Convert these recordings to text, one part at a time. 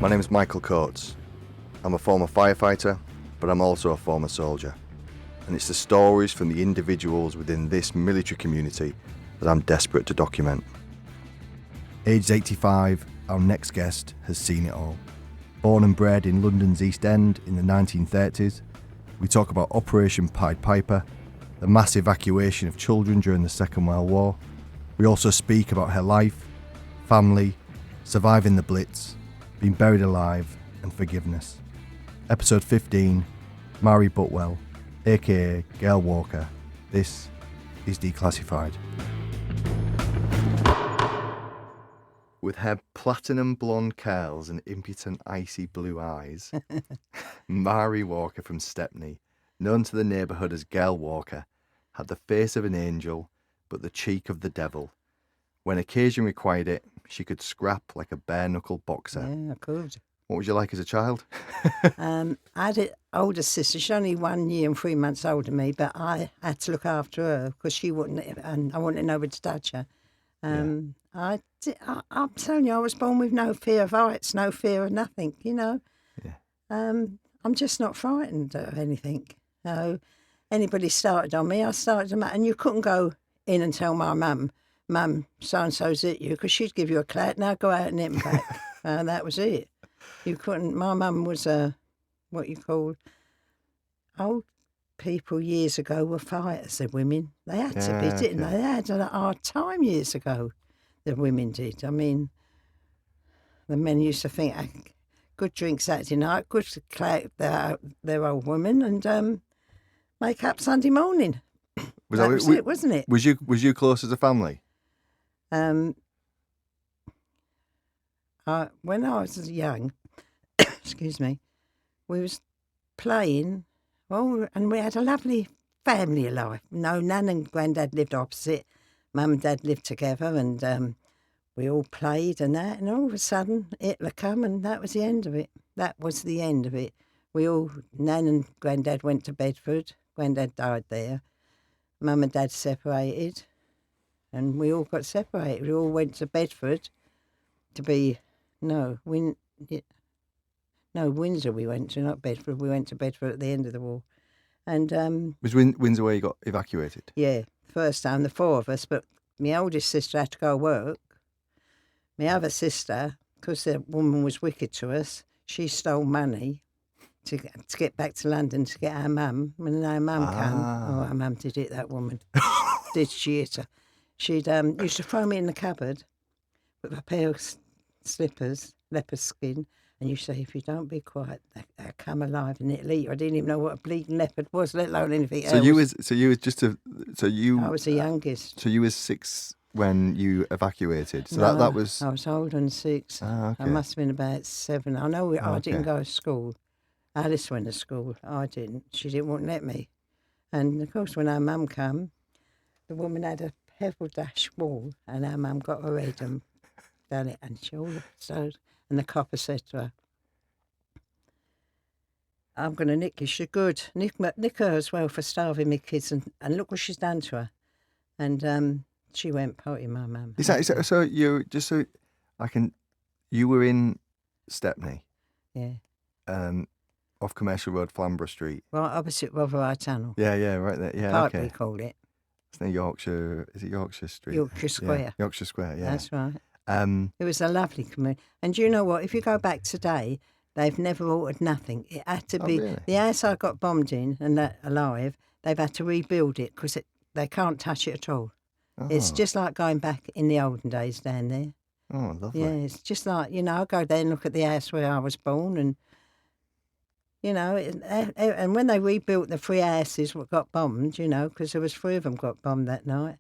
My name is Michael Coates. I'm a former firefighter, but I'm also a former soldier. And it's the stories from the individuals within this military community that I'm desperate to document. Aged 85, our next guest has seen it all. Born and bred in London's East End in the 1930s, we talk about Operation Pied Piper, the mass evacuation of children during the Second World War. We also speak about her life, family, surviving the Blitz, being buried alive, and forgiveness. Episode 15, Maire Butwell, aka Gail Walker. This is Declassified. With her platinum blonde curls and impotent icy blue eyes, Maire Walker from Stepney, known to the neighbourhood as Gail Walker, had the face of an angel but the cheek of the devil. When occasion required it, she could scrap like a bare-knuckle boxer. Yeah, I could. What was you like as a child? I had an older sister. She's only 1 year and 3 months older than me, but I had to look after her because she wouldn't, and I wanted nobody to touch her. I'm telling you, I was born with no fear of heights, no fear of nothing, you know. Yeah. I'm just not frightened of anything. So anybody started on me, I started them, and you couldn't go in and tell my mum, so-and-so's hit you, because she'd give you a clap, now go out and hit them back. That was it. You couldn't. My mum was what you call, old people years ago were fighters, the women. They had to be, didn't they? They had a hard time years ago, the women did. I mean, the men used to think, good drink Saturday night, good to clap their old women, and make up Sunday morning. That was it, wasn't it? Was you close as a family? When I was young, excuse me, we was playing, and we had a lovely family life. No, Nan and Grandad lived opposite. Mum and Dad lived together, and we all played and that, and all of a sudden Hitler come, and that was the end of it. That was the end of it. Nan and Grandad went to Bedford. Grandad died there. Mum and Dad separated, and we all got separated. We all went to Bedford to be, Windsor we went to, not Bedford. We went to Bedford at the end of the war. And Was Windsor where you got evacuated? yeah, first time, the four of us, but my oldest sister had to go work. My other sister, because the woman was wicked to us, she stole money to get back to London to get our mum. When our mum came, our mum did it, that woman. Did she hit her? She'd used to throw me in the cupboard with a pair of slippers, leopard skin, and you say, if you don't be quiet, they'll come alive and it'll eat you. I didn't even know what a bleeding leopard was, let alone anything else. I was the youngest. So you was 6 when you evacuated. So No, that was. I was older than 6. Okay. I must have been about 7. I know I didn't go to school. Alice went to school. I didn't. She didn't want to let me. And of course, when our mum came, the woman had a pebble dash wall, and our mum got her head and done it, and she all started. And the copper said to her, I'm going to nick you. She's good. Nick her as well for starving me kids, and look what she's done to her. And she went potty, my mum. So you were in Stepney? Yeah. Off Commercial Road, Flamborough Street. Right opposite Rotherhithe Tunnel. Yeah, right there. Yeah, Park, okay. we called it. It's near Yorkshire. Is it Yorkshire Street? Yorkshire Square. Yeah, Yorkshire Square. Yeah, That's right. It was a lovely community. And do you know what? If you go back today, they've never altered nothing. It had to be really? the house I got bombed in and that alive. They've had to rebuild it because they can't touch it at all. Oh. It's just like going back in the olden days down there. Oh, lovely. Yeah, it's just like, I go there and look at the house where I was born, and and when they rebuilt the 3 houses that got bombed, because there was 3 of them got bombed that night,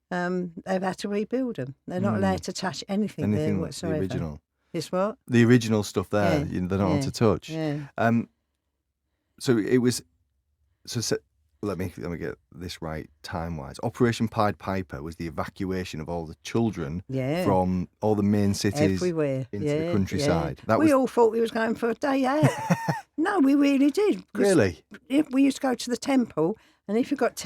they've had to rebuild them. They're not allowed to touch anything there whatsoever. The original. It's what? The original stuff there. Yeah, They're not allowed to touch. Yeah. So it was. So let me get this right time-wise. Operation Pied Piper was the evacuation of all the children from all the main cities everywhere into the countryside. Yeah. We all thought we was going for a day out. No, we really did. Really? We used to go to the temple, and if you got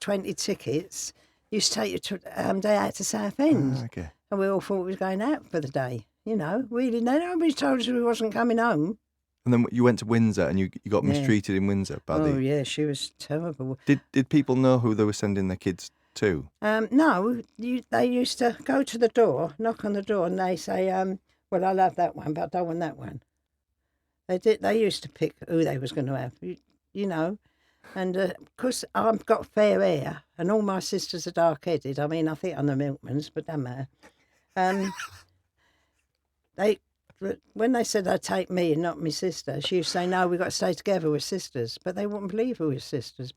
20 tickets, you used to take your day out to Southend. Okay. And we all thought we was going out for the day. you know, really. Nobody told us we wasn't coming home. And then you went to Windsor and you got Yeah. mistreated in Windsor by Oh, the... yeah, she was terrible. Did people know who they were sending their kids to? No, they used to go to the door, knock on the door, and they say, well, I love that one, but I don't want that one. They used to pick who they was going to have, you know. And because I've got fair hair and all my sisters are dark-headed, I mean, I think I'm the milkman's, but don't matter. When they said they'd take me and not my sister, she used to say, no, we've got to stay together, we're sisters. But they wouldn't believe we were sisters.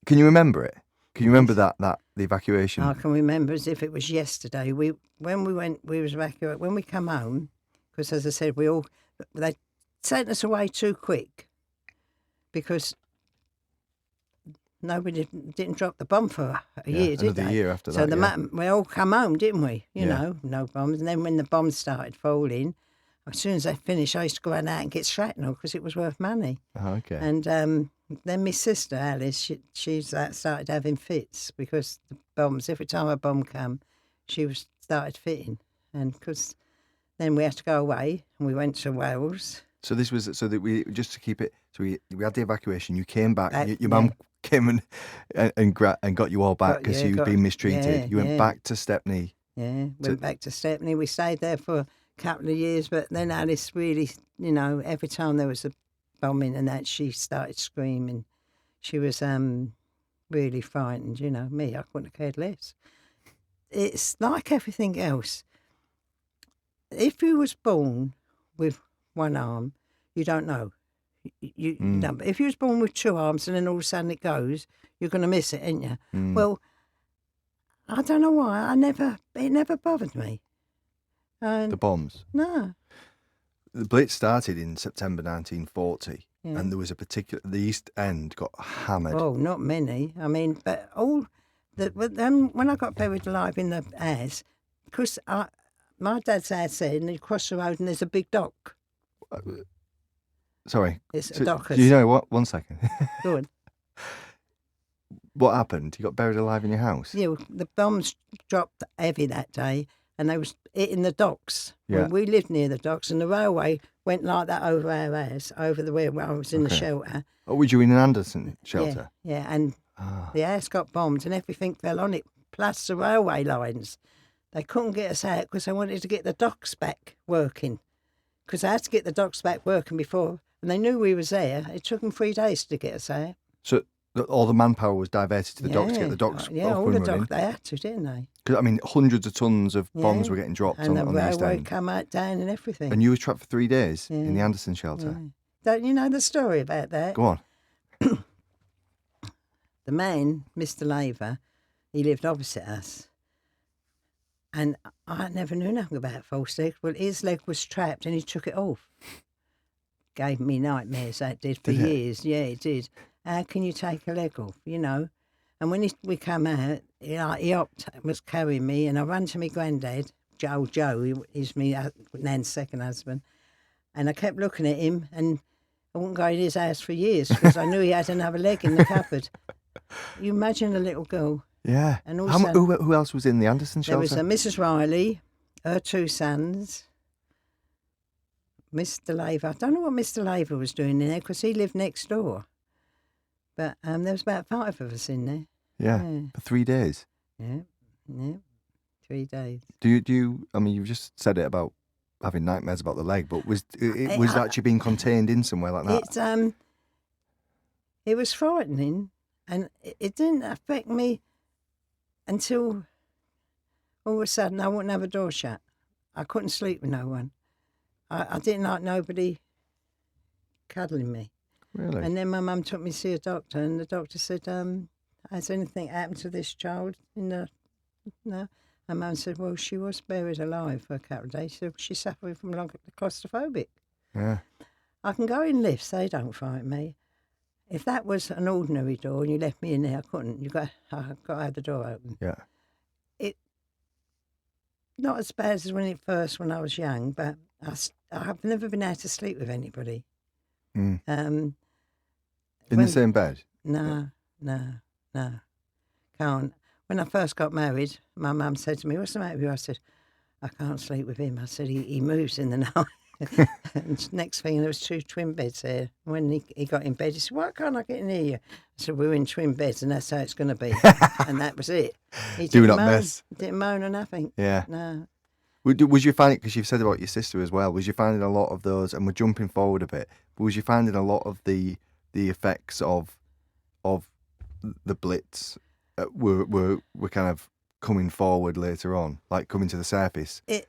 Can you remember it? Can you remember that the evacuation? I can remember as if it was yesterday. When we was evacuated, when we come home, because as I said, they sent us away too quick because nobody didn't drop the bomb for a year, did they? Another year after so that. We all come home, didn't we? You Yeah. know, no bombs. And then when the bombs started falling, as soon as they finished, I used to go out and get shrapnel because it was worth money. Oh, okay. And then my sister Alice, she started having fits because the bombs. Every time a bomb came, she started fitting, and because then we had to go away, and we went to Wales. So this was so that we just to keep it. So we had the evacuation. You came back. Your yeah. mum came and got you all back because you was being mistreated. Yeah, you went back to Stepney. Yeah, went back to Stepney. We stayed there for a couple of years, but then Alice really, you know, every time there was a bombing and that, she started screaming. She was really frightened, you know. Me, I couldn't have cared less. It's like everything else. If you was born with one arm, you don't know. No, but if you was born with two arms and then all of a sudden it goes, you're going to miss it, ain't you? Well, I don't know why. It never bothered me. The bombs. No. The Blitz started in September 1940, Yeah. and there was the East End got hammered. Oh, not many. I mean, but when I got buried alive in the house, because my dad's house said, and you cross the road and there's a big dock. Sorry. It's a dock. Do you know what? 1 second. Go on. What happened? You got buried alive in your house? Yeah, the bombs dropped heavy that day, and they was hitting the docks. Yeah. Well, we lived near the docks, and the railway went like that over our house, over the way where I was in the shelter. Oh, were you in an Anderson shelter? Yeah, and the house got bombed, and everything fell on it, plus the railway lines. They couldn't get us out because they wanted to get the docks back working. Because they had to get the docks back working before, and they knew we was there. It took them 3 days to get us out. So all the manpower was diverted to the docks to get the docks up all and the running? docks, they had to, didn't they? Because, I mean, hundreds of tons of bombs were getting dropped and on the East the railway End. come out down and everything. And you were trapped for 3 days in the Anderson shelter? Yeah. Don't you know the story about that? Go on. The man, Mr. Laver, he lived opposite us. And I never knew nothing about false legs. Well, his leg was trapped and he took it off. Gave me nightmares, that did, for years. Yeah, it did. How can you take a leg off, you know? And when we come out, he was carrying me, and I ran to my granddad, Joe, he's my Nan's second husband. And I kept looking at him, and I wouldn't go in his house for years because I knew he had another leg in the cupboard. You imagine a little girl. Yeah. And also, who else was in the Anderson there shelter? was Mrs. Riley, her 2 sons, Mr. Laver. I don't know what Mr. Laver was doing in there because he lived next door. But there was about 5 of us in there. Yeah, for 3 days. Yeah, 3 days. Do you? I mean, you've just said it about having nightmares about the leg, but was actually being contained in somewhere like that? It was frightening, and it didn't affect me until all of a sudden I wouldn't have a door shut. I couldn't sleep with no one. I didn't like nobody cuddling me. Really? And then my mum took me to see a doctor, and the doctor said, has anything happened to this child? No. And Mum said, well, she was buried alive for a couple of days. She said, she's suffering from claustrophobic. Yeah. I can go in lifts, they don't frighten me. If that was an ordinary door and you left me in there, I couldn't. I've got to have the door open. Yeah. Not as bad as when I was young, but I've never been able to sleep with anybody. In the same bed? No. Can't. When I first got married, my mum said to me, what's the matter with you? I said, I can't sleep with him. I said, he moves in the night. And next thing, there was 2 twin beds there. When he got in bed, he said, why can't I get in here? I said, we're in twin beds and that's how it's going to be. And that was it. He Do didn't not moan, mess. Didn't moan or nothing. Yeah. No. Was you finding, because you've said about your sister as well, was you finding a lot of those, and we're jumping forward a bit, but was you finding a lot of the effects of the Blitz were kind of coming forward later on, like coming to the surface? It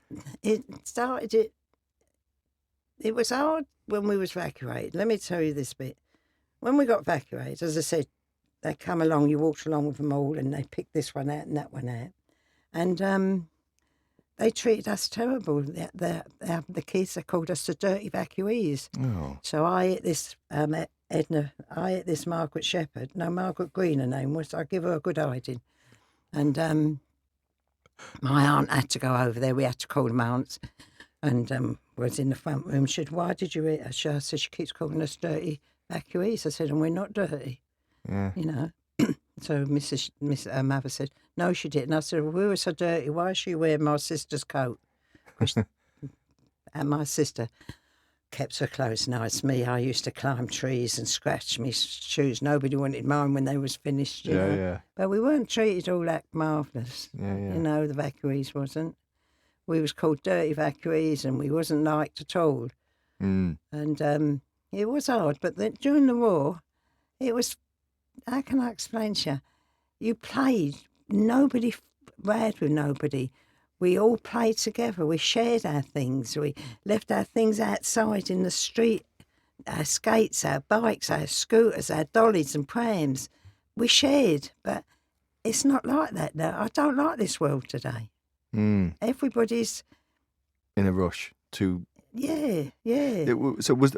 was hard when we was evacuated. Let me tell you this bit. When we got evacuated, as I said, they come along, you walked along with them all, and they picked this one out and that one out. And they treated us terrible. The kids, they called us the dirty evacuees. Oh. So I ate this Edna, I ate this Margaret Shepherd. No, Margaret Green her name was. I give her a good hiding. And my aunt had to go over there. We had to call them aunts. And was in the front room. She said, why did you eat her? I said, she keeps calling us dirty evacuees. I said, and we're not dirty. Yeah. You know. So her mother said, no, she didn't. I said, well, we were so dirty. Why is she wearing my sister's coat? And my sister kept her clothes nice. Me, I used to climb trees and scratch my shoes. Nobody wanted mine when they was finished, you know. Yeah. But we weren't treated all that marvellous. Yeah. You know, the evacuees wasn't. We was called dirty evacuees and we wasn't liked at all. Mm. And it was hard. But during the war, it was, how can I explain to you? You played. Nobody rad with nobody. We all played together. We shared our things. We left our things outside in the street, our skates, our bikes, our scooters, our dollies and prams. We shared, but it's not like that now. I don't like this world today. Mm. Everybody's In a rush to... Yeah. So was,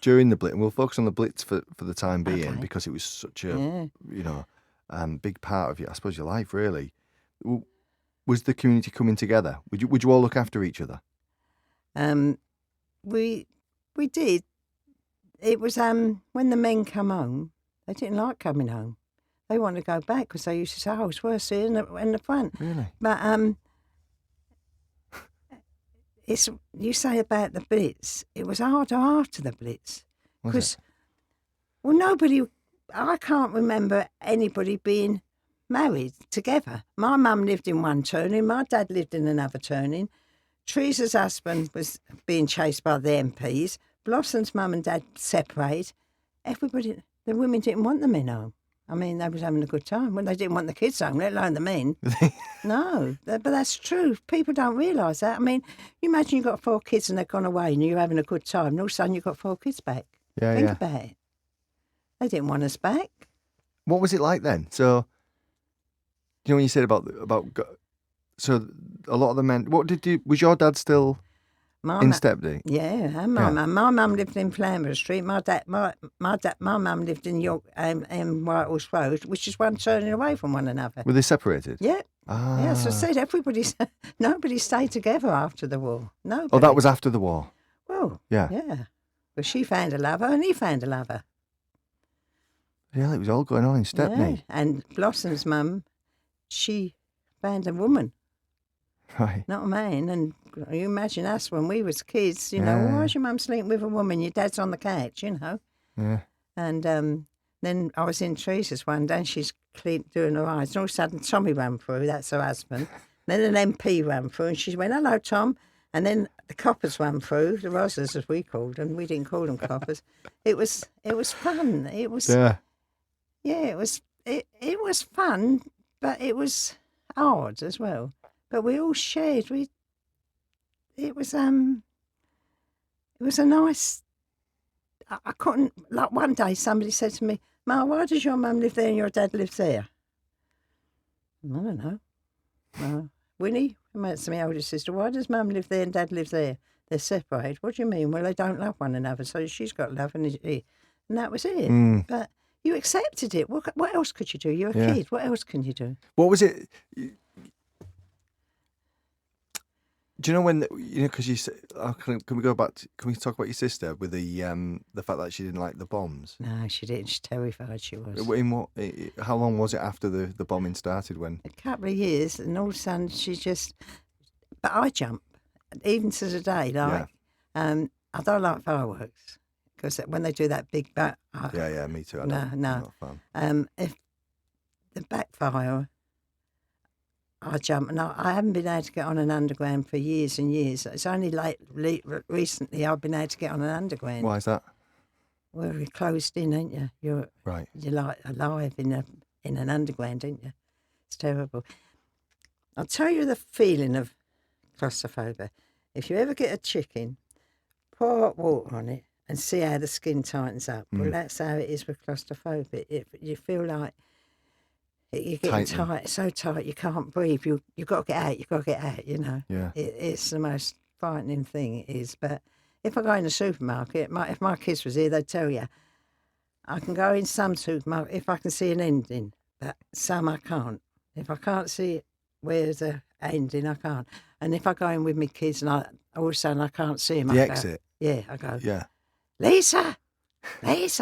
during the Blitz, and we'll focus on the Blitz for the time being, Okay. because it was such a, big part of I suppose, your life, really. Was the community coming together? Would you all look after each other? We did. It was when the men come home, they didn't like coming home. They wanted to go back because they used to say, "Oh, it's worse here in the front." Really? But it's you say about the Blitz. It was harder after the Blitz because, nobody. I can't remember anybody being married together. My mum lived in one turning, my dad lived in another turning. Teresa's husband was being chased by the MPs. Blossom's mum and dad separated. Everybody, the women didn't want the men home. I mean, they was having a good time. Well, they didn't want the kids home, let alone the men. No, but that's true. People don't realise that. I mean, you imagine you've got 4 kids and they've gone away and you're having a good time, and all of a sudden you've got 4 kids back. Think about it. They didn't want us back. What was it like then? So, when you said about so a lot of the men. Was your dad still in Stepney? Yeah, and my mum. My mum lived in Flamborough Street. My mum lived in York, Whitehorse Road, which is one turning away from one another. Were they separated? Yeah. Ah. Yeah, so I said nobody stayed together after the war. Nobody. Oh, that was after the war. Well, yeah. Well, she found a lover and he found a lover. Yeah, it was all going on in Stepney. Yeah. And Blossom's mum, she found a woman. Right. Not a man. And you imagine us when we was kids, why is your mum sleeping with a woman? Your dad's on the couch, Yeah. And then I was in Teresa's one day and she's doing her eyes. And all of a sudden Tommy ran through, that's her husband. Then an MP ran through and she went, hello, Tom. And then the coppers ran through, the Rozzers as we called them. We didn't call them coppers. It was fun. It was it was fun, but it was hard as well. But we all shared. It was a nice. I couldn't, like one day somebody said to me, Ma, why does your mum live there and your dad lives there? I don't know. Winnie, that's my older sister, why does mum live there and dad lives there? They're separated. What do you mean? Well, they don't love one another, so she's got love and that was it. Mm. But you accepted it. What else could you do? You're a kid. What else can you do? What was it? Do you know when because you said, can we go back? Can we talk about your sister with the fact that she didn't like the bombs? No, she didn't. She's terrified. She was. In what? How long was it after the bombing started? When a couple of years, and all of a sudden But I jump, even to today. Like, I don't like fireworks because when they do that big back, Yeah, me too. No. I'm not a fan. If the backfire, I jump, and I haven't been able to get on an underground for years and years. It's only recently I've been able to get on an underground. Why is that? Well, you're closed in, ain't you? You're like alive in an underground, ain't you? It's terrible. I'll tell you the feeling of claustrophobia. If you ever get a chicken, pour hot water on it and see how the skin tightens up. Well, that's how it is with claustrophobia. You feel like you're getting tight, so tight you can't breathe. You've got to get out. You've got to get out. You know. Yeah. It's the most frightening thing. It is. But if I go in the supermarket, if my kids was here, they'd tell you I can go in some supermarket if I can see an ending, but some I can't. If I can't see where's the ending, I can't. And if I go in with my kids and all of a sudden I can't see them, The exit. I go. Yeah. Lisa,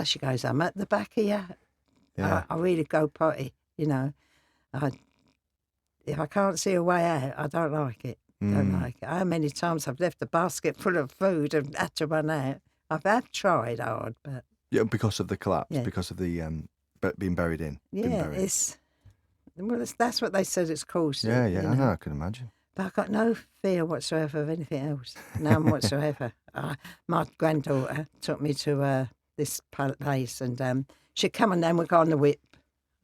she goes, I'm at the back of you. Yeah. I really go potty, you know. If I can't see a way out, I don't like it. Don't like it. How many times I've left a basket full of food and had to run out. I've tried hard, but... Yeah, because of the collapse, because of the being buried in. Yeah, that's what they said it's caused. Yeah, I know, I can imagine. But I've got no fear whatsoever of anything else. None whatsoever. My granddaughter took me to this place and she'd come and then we'd go on the whip.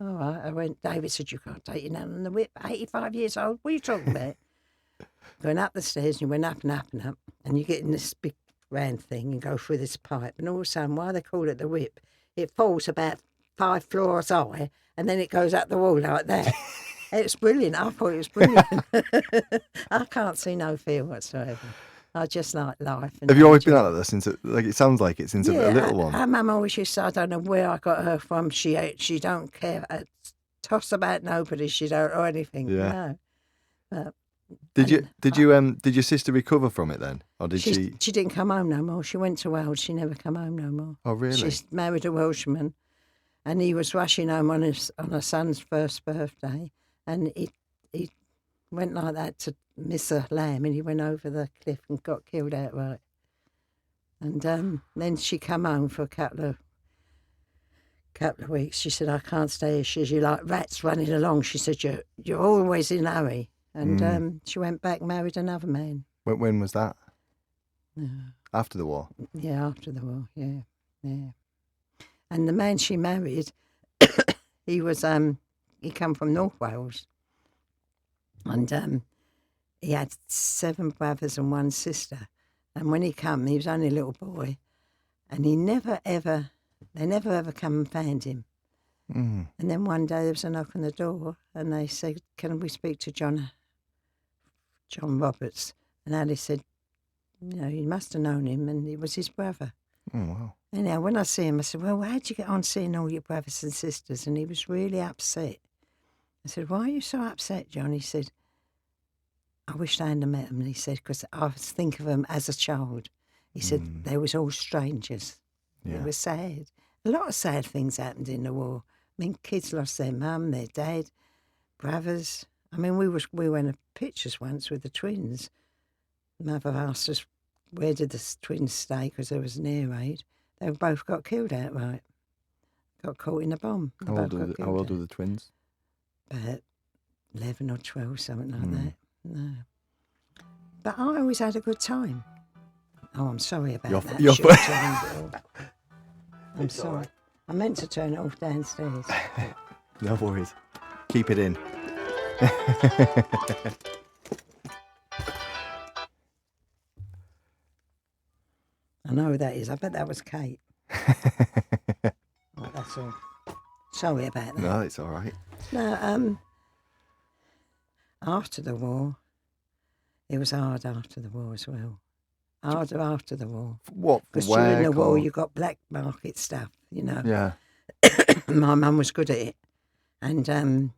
All right. I went, David said, you can't take your nan on the whip. 85 years old. What are you talking about? Going up the stairs and you went up and up and up and you get in this big round thing and go through this pipe and all of a sudden, why they call it the whip, it falls about 5 floors high and then it goes up the wall like that. It's brilliant. I thought it was brilliant. I can't see no fear whatsoever. I just like life. And have you always been like that since? It sounds like it since a little one. Our mum always used to say, I don't know where I got her from. She don't care a toss about nobody. She don't or anything. Yeah. No. Did your sister recover from it then, or did she? She didn't come home no more. She went to Wales. She never come home no more. Oh really? She's married a Welshman, and he was rushing home on her son's first birthday. And he went like that to miss a lamb, and he went over the cliff and got killed outright. And then she come home for a couple of weeks. She said, I can't stay here. She said, you're like rats running along. She said, you're always in a hurry. And she went back and married another man. When was that? After the war? Yeah, after the war, yeah. And the man she married, he was... he come from North Wales and he had 7 brothers and 1 sister. And when he come, he was only a little boy and they never ever come and found him. And then one day there was a knock on the door and they said, can we speak to John Roberts? And Alice said, you must have known him, and it was his brother. Oh, wow. Anyhow, when I see him, I said, well, how'd you get on seeing all your brothers and sisters? And he was really upset. I said, why are you so upset, John? He said, I wish I hadn't met them. And he said, because I was thinking of them as a child. He said, they was all strangers. Yeah. It was sad. A lot of sad things happened in the war. I mean, kids lost their mum, their dad, brothers. I mean, we went to pictures once with the twins. Mother asked us, where did the twins stay? Because there was an air raid. They both got killed outright. Got caught in a bomb. How old were the twins? About 11 or 12, something like that. No. But I always had a good time. Oh, I'm sorry about that. I'm sorry. Right. I meant to turn it off downstairs. No worries. Keep it in. I know who that is. I bet that was Kate. Right, that's all. Sorry about that. No, it's all right. No, after the war, it was hard after the war as well. Harder after the war. What? Because during the war, you got black market stuff, Yeah. My mum was good at it. And,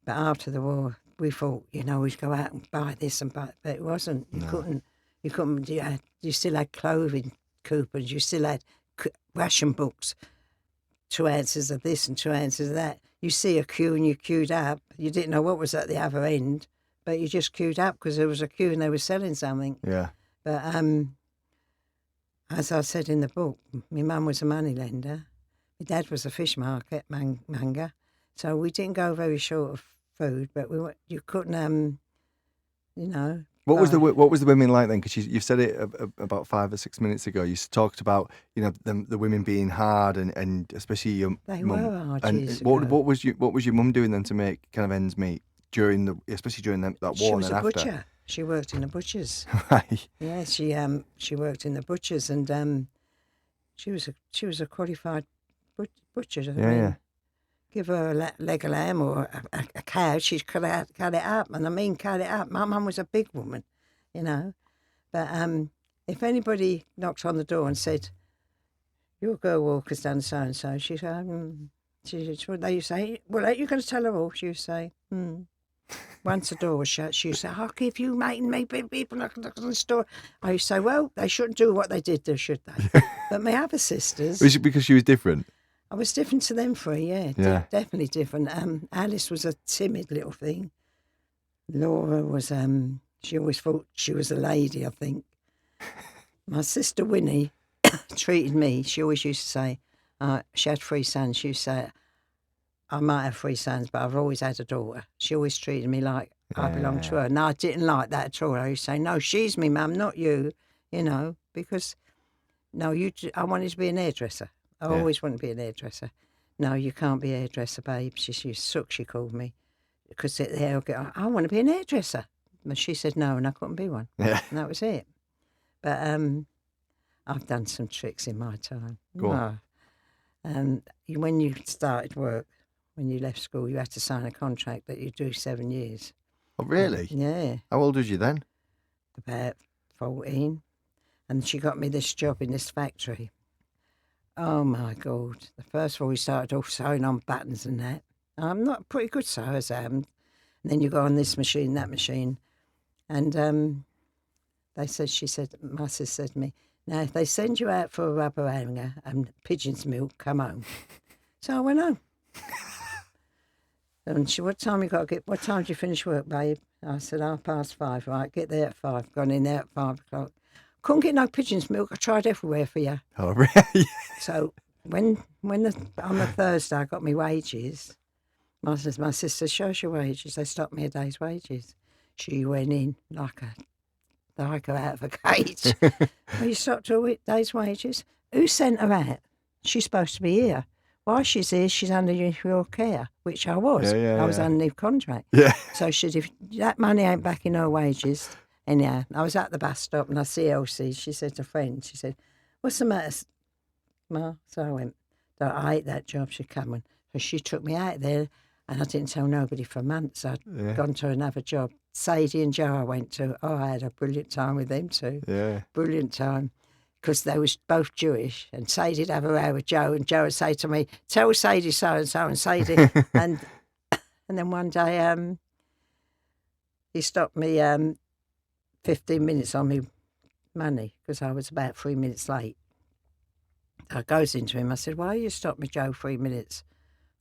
but after the war, we thought, we'd go out and buy this and buy, but it wasn't. You couldn't, you still had clothing coupons, you still had ration books, 2 ounces of this and 2 ounces of that. You see a queue and you queued up. You didn't know what was at the other end, but you just queued up because there was a queue and they were selling something. Yeah. But as I said in the book, my mum was a moneylender. My dad was a fish market manga. So we didn't go very short of food, but you couldn't, you know. What was the women like then? Because you said it about 5 or 6 minutes ago. You talked about, you know, the women being hard and especially your They mum. were hard And years what ago. was your mum doing then to make kind of ends meet especially during that war She was and a then after? butcher. She worked in the butchers. Right. Yeah, she worked in the butchers, and she was a qualified butcher. I Yeah, mean, yeah. give her a leg of lamb or a cow, she'd cut it up, and I mean cut it up. My mum was a big woman, you know. But if anybody knocked on the door and said, "Your girl Walker's done so and so," she said, they used to say, "Well, you're going to tell her all." She would say, Once the door was shut, she would say, "I'll give you mating me people knocking on the door." I used to say, "Well, they shouldn't do what they did, should they?" But my other sisters, Was it because she was different? I was different to them three, Yeah. definitely different. Alice was a timid little thing. Laura was, she always thought she was a lady, I think. My sister Winnie treated me, she always used to say, she had 3 sons, she used to say, "I might have 3 sons, but I've always had a daughter." She always treated me like I belonged to her. No, I didn't like that at all. I used to say, "No, she's me mum, not you," you know, because, no, I wanted to be an hairdresser. I always wanted to be an hairdresser. "No, you can't be a hairdresser, babe." She suck, she called me. Because I want to be an hairdresser. And she said no, and I couldn't be one. Yeah. And that was it. But I've done some tricks in my time. Go on. When you started work, when you left school, you had to sign a contract that you do 7 years. Oh, really? Yeah, How old was you then? about 14. And she got me this job in this factory. Oh, my God. The first of all, we started off sewing on buttons and that. I'm not a pretty good sewer as I am. And then you go on this machine, that machine. And my sister said to me, "Now, if they send you out for a rubber hanger and pigeon's milk, come home." So I went home. And she, "What time do you finish work, babe?" I said, 5:30. "Right, get there at 5. Gone in there at 5 o'clock. Couldn't get no pigeon's milk. I tried everywhere for you." Oh, really? So on the Thursday I got my wages, my sister, "Show us your wages." They stopped me a day's wages. She went in like her out of a cage. "Well, you stopped a day's wages? Who sent her out? She's supposed to be here. While she's here, she's under your care," which I was. Yeah, I was yeah. under contract. Yeah. So she said, "If that money ain't back in her wages." Anyhow, I was at the bus stop and I see Elsie. She said to a friend, she said, "What's the matter, Ma?" So I went, "I hate that job." She come on. So she took me out there and I didn't tell nobody for months. I'd gone to another job. Sadie and Joe I went to. Oh, I had a brilliant time with them too. Yeah. Brilliant time. Because they was both Jewish. And Sadie'd have a row with Joe and Joe would say to me, "Tell Sadie so-and-so," and Sadie. and then one day he stopped me 15 minutes on me money because I was about 3 minutes late. I goes into him. I said, "Why you stopped me, Joe, 3 minutes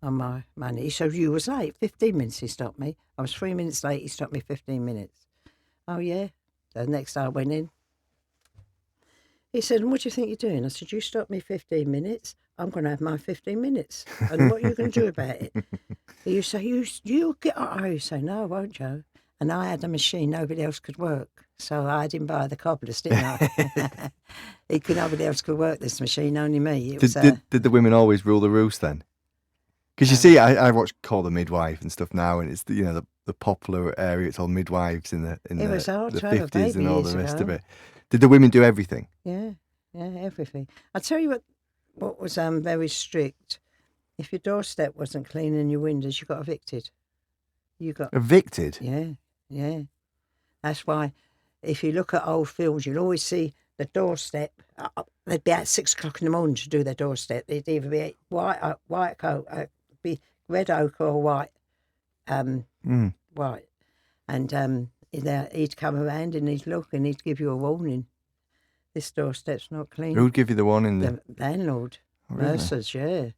on my money?" He said, "You was late. 15 minutes he stopped me. I was 3 minutes late. He stopped me 15 minutes. "Oh, yeah." The next day I went in. He said, "And what do you think you're doing?" I said, "You stopped me 15 minutes. I'm going to have my 15 minutes. And what are you going to do about it?" You say, you get out. I say, "No, I won't, Joe." And I had a machine nobody else could work. So I had him by the cobblers, didn't I? Nobody else could work this machine, only me. Did the women always rule the roost then? Because you see, I watch Call the Midwife and stuff now, and it's the popular area. It's all midwives in the was hard the to have a 50s baby and all years the rest ago. of it. Did the women do everything? Yeah, everything. I tell you what was very strict. If your doorstep wasn't clean and your windows, you got evicted. Evicted? Yeah. That's why if you look at old fields, you'll always see the doorstep. They'd be at 6 o'clock in the morning to do their doorstep. They'd either be white coat, be red ochre or white. White. And he'd come around and he'd look and he'd give you a warning. This doorstep's not clean. Who'd give you the warning? The landlord. Oh, really? Mercer's, yeah.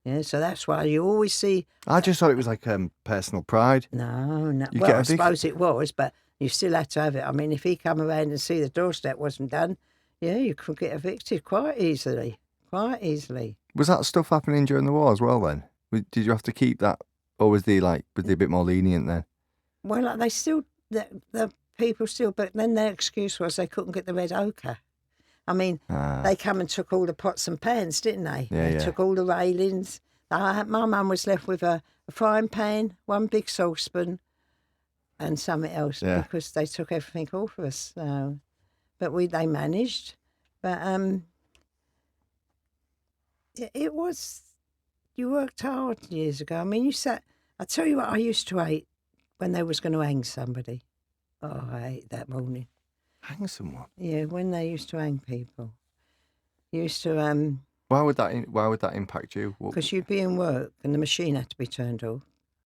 Yeah, so that's why you always see. I just thought it was like personal pride. No. You Well, get I a big- suppose it was, but you still had to have it. I mean, if he come around and see the doorstep wasn't done, yeah, you could get evicted quite easily. Quite easily. Was that stuff happening during the war as well then? Did you have to keep that, or was they a bit more lenient then? Well, like they still, the people still, but then their excuse was they couldn't get the red ochre. I mean, they come and took all the pots and pans, didn't they? Yeah, They yeah. took all the railings. My mum was left with a frying pan, one big saucepan, and something else Yeah. because they took everything off of us. So, but they managed. But it was, you worked hard years ago. I mean, I tell you what I used to hate when they was going to hang somebody. Oh, I hate that morning. Hang someone. Yeah, when they used to hang people. Used to, Why would that impact you? because you'd be in work and the machine had to be turned off,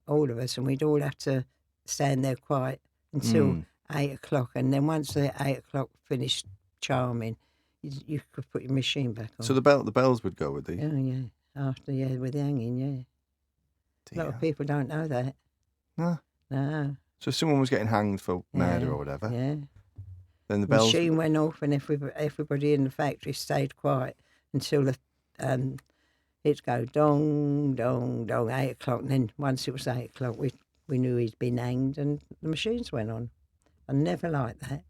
all of us, and we'd all have to stand there quiet until 8 o'clock. And then once the 8 o'clock finished charming, you could put your machine back on. So the bells would go with the. Oh, yeah. After, with the hanging, yeah. A lot of people don't know that. No. No. So if someone was getting hanged for murder or whatever, Yeah. then the The bells. machine went off and everybody in the factory stayed quiet until it'd go dong, dong, dong, 8 o'clock. And then once it was 8 o'clock, we knew he'd been hanged and the machines went on. I never liked that.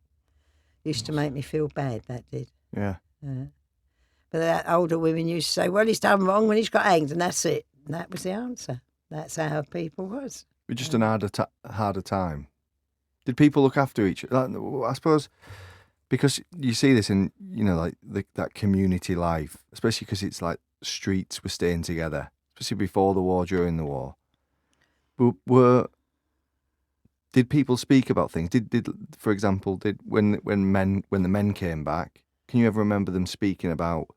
Used to make me feel bad, that did. Yeah. But that older women used to say, well, he's done wrong when he's got hanged, and that's it. And that was the answer. That's how people was. But just an harder time. Did people look after each other? I suppose because you see this in, that community life, especially because it's like streets were staying together, especially before the war, during the war. Did people speak about things? Did for example, when the men came back, can you ever remember them speaking about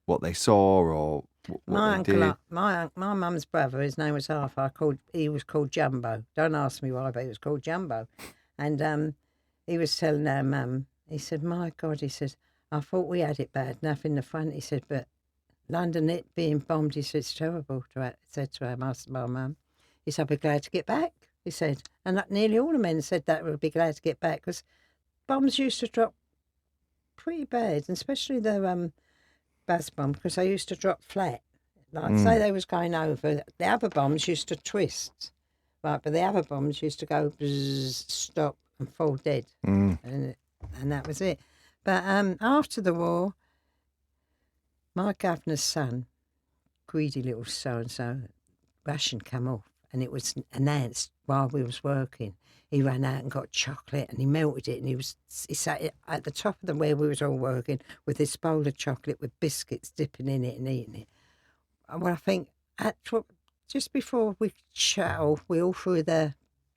what they saw or what they did? My mum's brother, his name was he was called Jumbo. Don't ask me why, but he was called Jumbo. And he was telling our mum, he said, my God, he said, I thought we had it bad enough in the front. He said, but London, it being bombed, he said, it's terrible, said to my mum. He said, I'll be glad to get back, he said. And nearly all the men said that would be glad to get back because bombs used to drop pretty bad, and especially the buzz bomb, because they used to drop flat. Like, say they was going over, the other bombs used to twist, right, but the other bombs used to go bzz, stop and fall dead, and that was it. But after the war, my governor's son, greedy little so-and-so, ration come off, and it was announced while we was working. He ran out and got chocolate and he melted it, and he sat at the top of the where we was all working with this bowl of chocolate with biscuits dipping in it and eating it. Well, I think just before we shut off, we all threw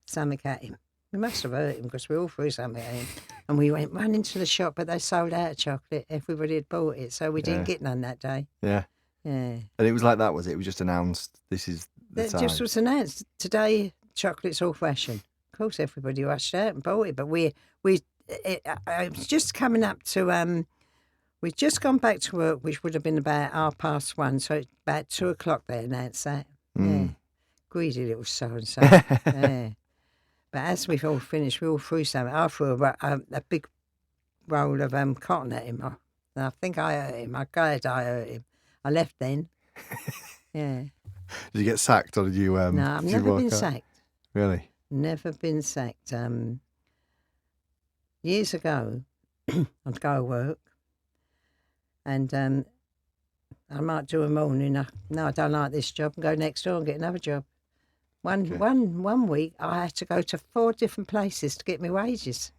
something at him. We must have hurt him because we all threw something at him. And we went running to the shop, but they sold out of chocolate. Everybody had bought it, so we didn't get none that day. Yeah. Yeah. And it was like that, was it? It was just announced, this is the time. It just was announced. Today, chocolate's all fashion. Of course, everybody rushed out and bought it, but it was just coming up to, we'd just gone back to work, which would have been about 1:30, so it's about 2 o'clock they announced that. Yeah. Greedy little so-and-so. Yeah. But as we've all finished, we all threw something. I threw a big roll of cotton at him. And I think I hurt him. I'm glad I hurt him. I left then. Yeah. Did you get sacked or did you? No, I've never been sacked. Really? Never been sacked. Years ago, I'd go to work, and I might do a morning. No, I don't like this job, and go next door and get another job. One week, I had to go to 4 different places to get me wages.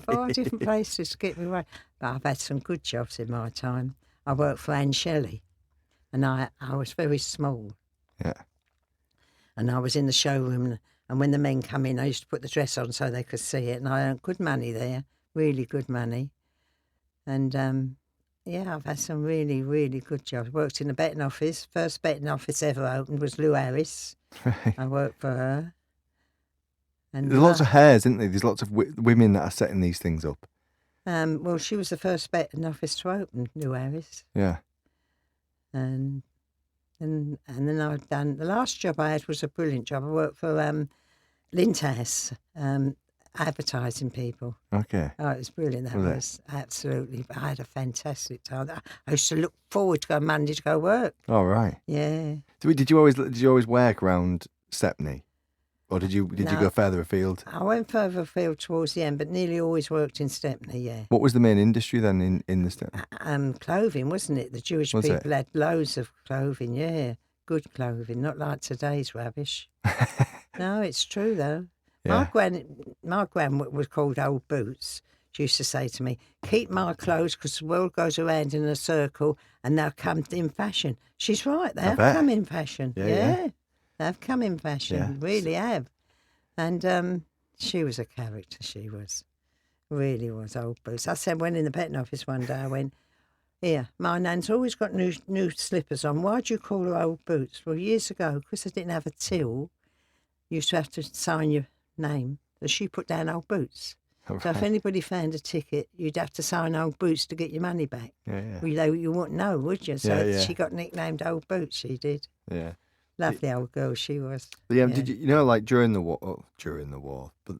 4 different places to get me wages. But I've had some good jobs in my time. I worked for Anne Shelley, and I was very small. Yeah. And I was in the showroom, and when the men come in, I used to put the dress on so they could see it, and I earned good money there, really good money. And, I've had some really, really good jobs. Worked in the betting office. First betting office ever opened was Lou Harris. Right. I worked for her. And There's lots of hairs, isn't there? There's lots of women that are setting these things up. well, she was the first betting office to open, Lou Harris. Yeah. And And then I've done, the last job I had was a brilliant job. I worked for Lintas, advertising people. Okay. Oh, it was brilliant. That Was it? was absolutely, I had a fantastic time. I used to look forward to going Monday to go work. All right. Yeah. Did you always work around Stepney? Or did you No. go further afield? I went further afield towards the end, but nearly always worked in Stepney, yeah. What was the main industry then in the Stepney? Clothing, wasn't it? The Jewish Was it? people had loads of clothing, yeah. Good clothing, not like today's rubbish. No, it's true, though. Yeah. My gran was called Old Boots. She used to say to me, keep my clothes because the world goes around in a circle and they'll come in fashion. She's right, they have bet. come in fashion. Yeah. They've come in fashion, Yeah. really have. And she was a character, she was. Really was, Old Boots. I said, went in the patent office one day, I went, here, my nan's always got new slippers on. Why'd you call her Old Boots? Well, years ago, because I didn't have a till, you used to have to sign your name. So she put down Old Boots. All So if right. anybody found a ticket, you'd have to sign Old Boots to get your money back. Yeah. Well, you wouldn't know, would you? So Yeah. she got nicknamed Old Boots, she did. Yeah. Lovely old girl she was. But did you like during the war, but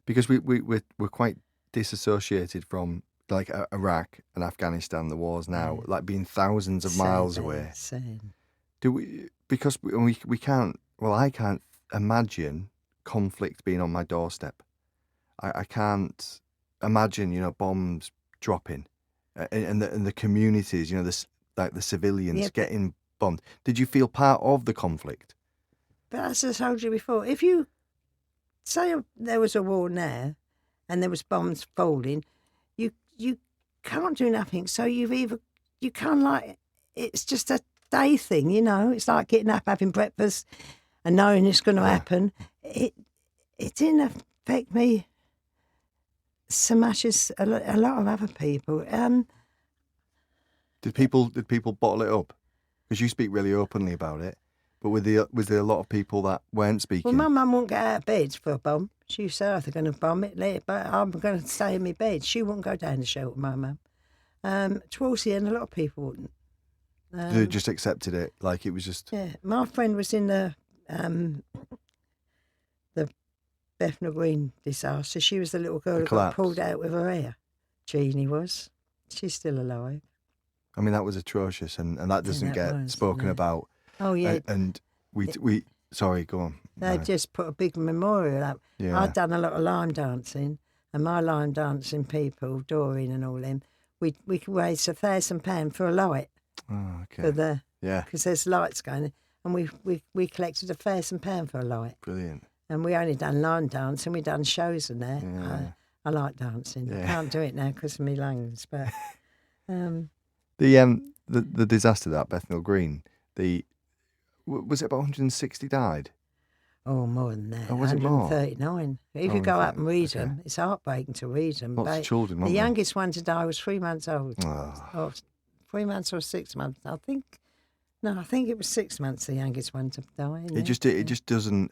because we're quite disassociated from like Iraq and Afghanistan, the wars now, like being thousands of miles away. Same. Do we? Because we can't. Well, I can't imagine conflict being on my doorstep. I can't imagine, bombs dropping, and the communities, the civilians getting bombed. Did you feel part of the conflict? But as I told you before, if you say there was a war now and there was bombs falling, you can't do nothing. So you can't, like, it's just a day thing, It's like getting up, having breakfast and knowing it's going to happen. It didn't affect me so much as a lot of other people. Did people bottle it up? Because you speak really openly about it. But was there a lot of people that weren't speaking? Well, my mum wouldn't get out of bed for a bomb. She used to say, they're going to bomb it, but I'm going to stay in my bed. She wouldn't go down the shelter, my mum. Towards the end, a lot of people wouldn't. They just accepted it, like it was just... Yeah, my friend was in the Bethnal Green disaster. She was the little girl who collapse. got pulled out with her hair. Jeannie was. She's still alive. I mean, that was atrocious, and that doesn't get spoken about. Oh, yeah. And we sorry, go on. They just put a big memorial up. Yeah. I'd done a lot of line dancing, and my line dancing people, Doreen and all them, we raised £1,000 for a light. Oh, okay. For the, yeah. Because there's lights going, and we collected £1,000 for a light. Brilliant. And we only done line dancing, we done shows and that. Yeah. I like dancing. Yeah. I can't do it now because of my lungs, but... The disaster that Bethnal Green, was it about 160 died? Oh, more than that. Oh, was it more? 139. If you go up and read them, it's heartbreaking to read them. Lots of children, weren't The there? youngest one to die was 3 months old. Oh. Or 3 months or 6 months. I think it was 6 months, the youngest one to die. It just doesn't...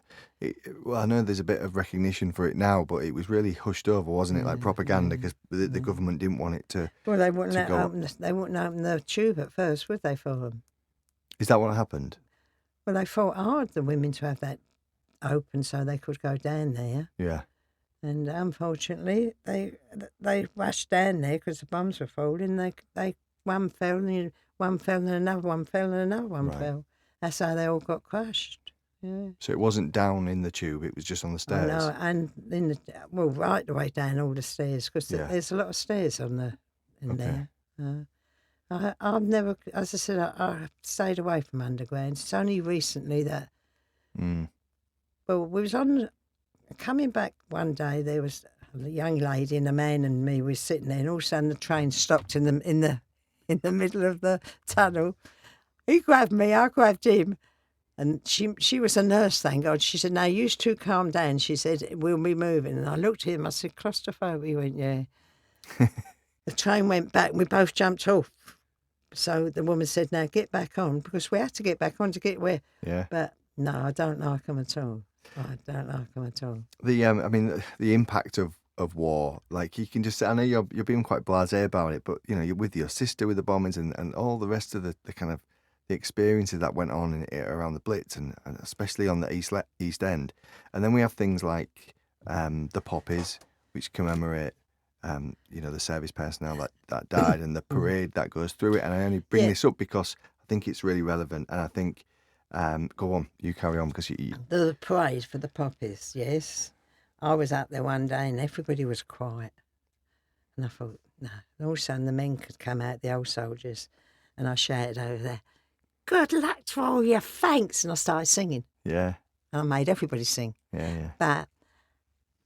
well, I know there's a bit of recognition for it now, but it was really hushed over, wasn't it? Like propaganda, because the government didn't want it to... Well, they wouldn't to go- open the tube at first, would they, for them? Is that what happened? Well, they fought hard, the women, to have that open so they could go down there. Yeah. And unfortunately, they rushed down there because the bombs were falling. One fell, and another one fell, and another one fell. That's how they all got crushed. Yeah. So it wasn't down in the tube; it was just on the stairs. No, and right the way down all the stairs because there's a lot of stairs in there. I've never, as I said, I stayed away from underground. It's only recently that. Well, we was coming back one day. There was a young lady and a man and me. We were sitting there, and all of a sudden the train stopped in the middle of the tunnel. He grabbed me, I grabbed him, and she was a nurse, thank God. She said, "Now you two calm down." She said, "We'll be moving." And I looked at him. I said, "Claustrophobic." He went, "Yeah." The train went back, and we both jumped off. So the woman said, "Now get back on," because we had to get back on to get where. Yeah. But no, I don't like them at all. I don't like them at all. I mean, the impact of war, like you can just, I know you're being quite blasé about it, but you're with your sister with the bombings and all the rest of the kind of the experiences that went on around the Blitz, and especially on the East End. And then we have things like the poppies, which commemorate the service personnel that died, and the parade that goes through it. And I only bring this up because I think it's really relevant, and I think go on, you carry on, because you The parade for the poppies, yes. I was up there one day and everybody was quiet. And I thought, no. And all of a sudden the men could come out, the old soldiers, and I shouted over there, "Good luck to all you, thanks." And I started singing. yeah I made everybody sing. yeah But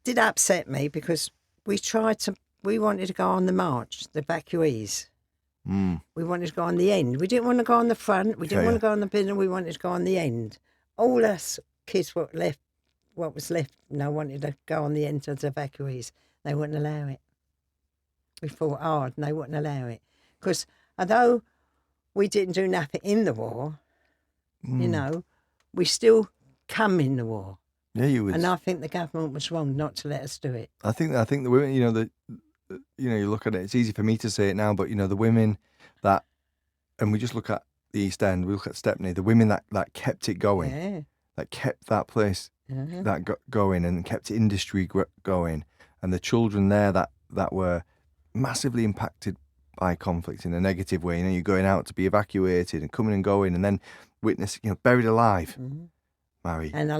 did upset me because we wanted to go on the march, the evacuees. We wanted to go on the end. We didn't want to go on the front. We didn't want to go on the middle. We wanted to go on the end. All us kids what was left, wanted to go on the end of the evacuees. They wouldn't allow it. We fought hard and they wouldn't allow it. Because although we didn't do nothing in the war, we still come in the war. Yeah, you would. And I think the government was wrong not to let us do it. I think the women, you look at it. It's easy for me to say it now, but the women that, and we just look at the East End. We look at Stepney. The women that kept it going, that kept that place going, and kept industry going, and the children there that were massively impacted by conflict in a negative way. You're going out to be evacuated and coming and going, and then witness, buried alive. Maire. And I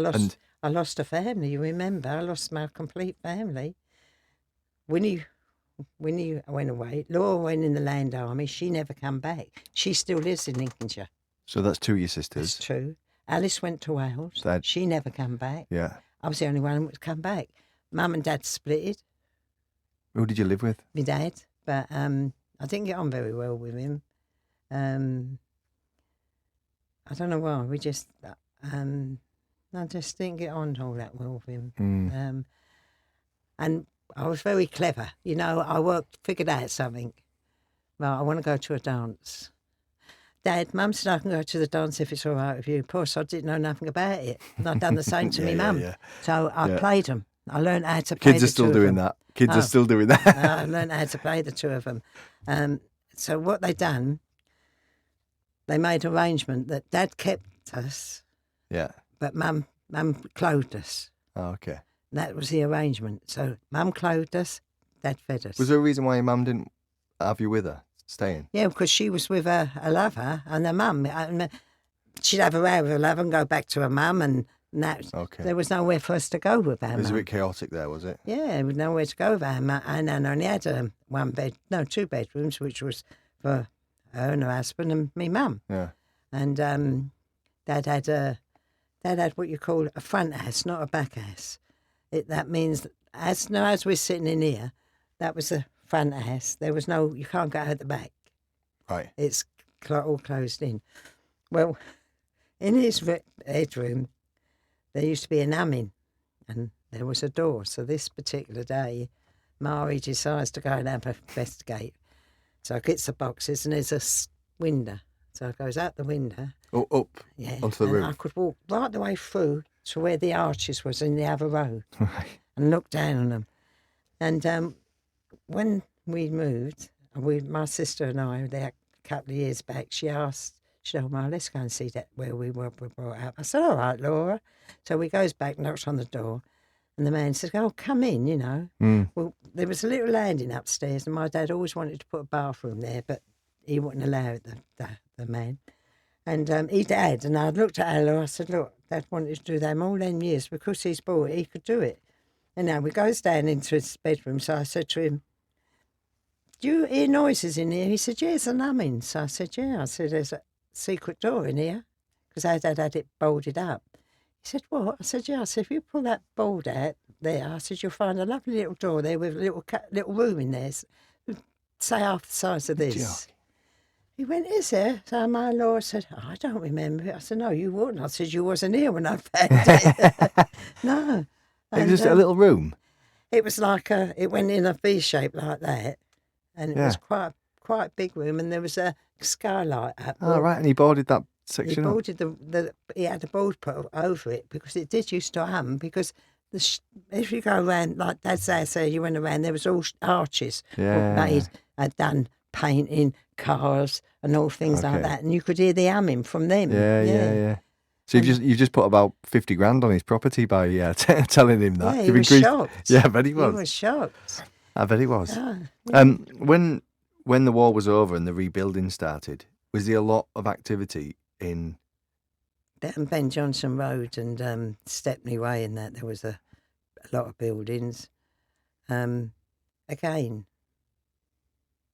lost a family. You remember? I lost my complete family. When he went away, Laura went in the Land Army. She never come back. She still lives in Lincolnshire. So that's two of your sisters. That's true. Alice went to Wales. She never come back. Yeah. I was the only one who come back. Mum and Dad splitted. Who did you live with? My dad. But I didn't get on very well with him. I don't know why. We just... I just didn't get on all that well with him. And I was very clever. I figured out something. Well, I want to go to a dance. Dad, Mum said I can go to the dance if it's all right with you. Of course, I didn't know nothing about it. And I'd done the same to me mum. Yeah. So I played them. I learned how to play Kids are still doing that. Kids are still doing that. I learned how to play the two of them. So what they done, they made arrangement that Dad kept us. Yeah. But Mum clothed us. Oh, okay. That was the arrangement. So Mum clothed us, Dad fed us. Was there a reason why your mum didn't have you with her, staying? Yeah, because she was with her lover and her mum. She'd have a row with her lover and go back to her mum, and that. Okay. There was nowhere for us to go with our mum. It was a bit chaotic there, was it? Yeah, there was nowhere to go with our mum. And I only had two bedrooms, which was for her and her husband and me mum. Yeah. And Dad had what you call a front house, not a back house. That means as we're sitting in here, that was the front house. There was you can't go out the back. Right. It's all closed in. Well, in his bedroom, there used to be an oven, and there was a door. So this particular day, Maire decides to go and have an investigate. So I gets the boxes, and there's a window. So I goes out the window. Oh, up onto the roof. I could walk right the way through to where the arches was in the other road and look down on them. And when we moved, my sister and I, there a couple of years back, she said, "Oh, let's go and see that where we were brought up." I said, "All right, Laura." So we goes back, knocks on the door, and the man says, "Oh, come in, Well, there was a little landing upstairs, and my dad always wanted to put a bathroom there, but he wouldn't allow it, the man. And he did, and I looked at Ella, I said, "Look, Dad wanted to do that all them years because he's bored, he could do it." And now we goes down into his bedroom, so I said to him, "Do you hear noises in here?" He said, "Yes, and I'm in." So I said, "Yeah." I said, "There's a secret door in here," because our dad had it bolted up. He said, "What?" I said, "Yeah." I said, "If you pull that bolt out there," I said, "you'll find a lovely little door there with a little room in there, say half the size of this." He went, "Is there?" So my Laura said, "Oh, I don't remember it." I said, "No, you wouldn't." I said, "You wasn't here when I found it." No. It was just a little room? It was like it went in a V shape like that. And it was quite a big room, and there was a skylight up. Oh, right, and he boarded that section He boarded he had a board put over it because it did used to hum, because if you go around, like Dad say, you went around, there was all arches Yeah. made, done painting cars and all things like Okay. that, and you could hear the humming from them. Yeah. So you've just put about 50 grand on his property by telling him that. Yeah, he You've was increased- shocked. Yeah, I bet he He was. was shocked. I bet he was. Ah, When the war was over and the rebuilding started, was there a lot of activity in? down Ben Jonson Road and Stepney Way and that, there was a lot of buildings. Again,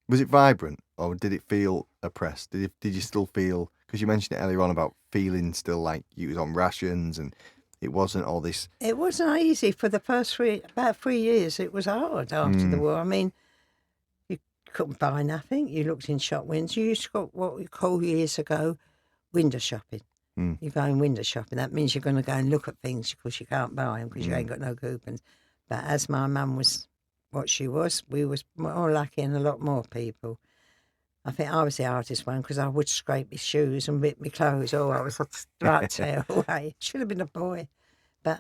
Was it vibrant or did it feel oppressed? Did you still feel? Because you mentioned it earlier on about feeling still like you was on rations and it wasn't all this. it wasn't easy for the first about 3 years. It was hard after the war. I mean, you couldn't buy nothing. You looked in shop windows. You used to go what we call years ago window shopping. You're going window shopping. That means you're going to go and look at things because you can't buy them because you ain't got no coupons. But as my mum was what she was, we was more lucky than a lot more people. I think I was the hardest one because I would scrape my shoes and rip my clothes. Oh, I was right tear away. Should have been a boy. But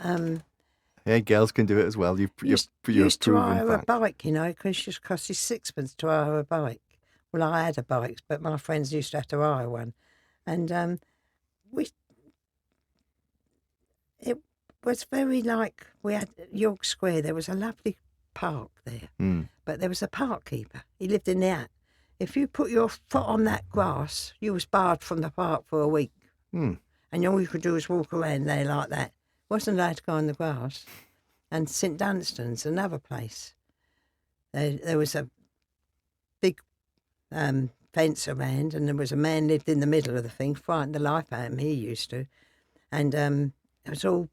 Yeah, girls can do it as well. You're used to proven hire fact. a bike, you know, because it just cost you sixpence to hire a bike. Well, I had a bike, but my friends used to have to hire one. And it was very like, we had York Square, there was a lovely park there, but there was a park keeper. He lived in there. If you put your foot on that grass, you was barred from the park for a week. And all you could do was walk around there like that. Wasn't allowed to go on the grass. And St Dunstan's, another place. There was a big fence around, and there was a man lived in the middle of the thing, frightened the life out of me, he used to. And it was all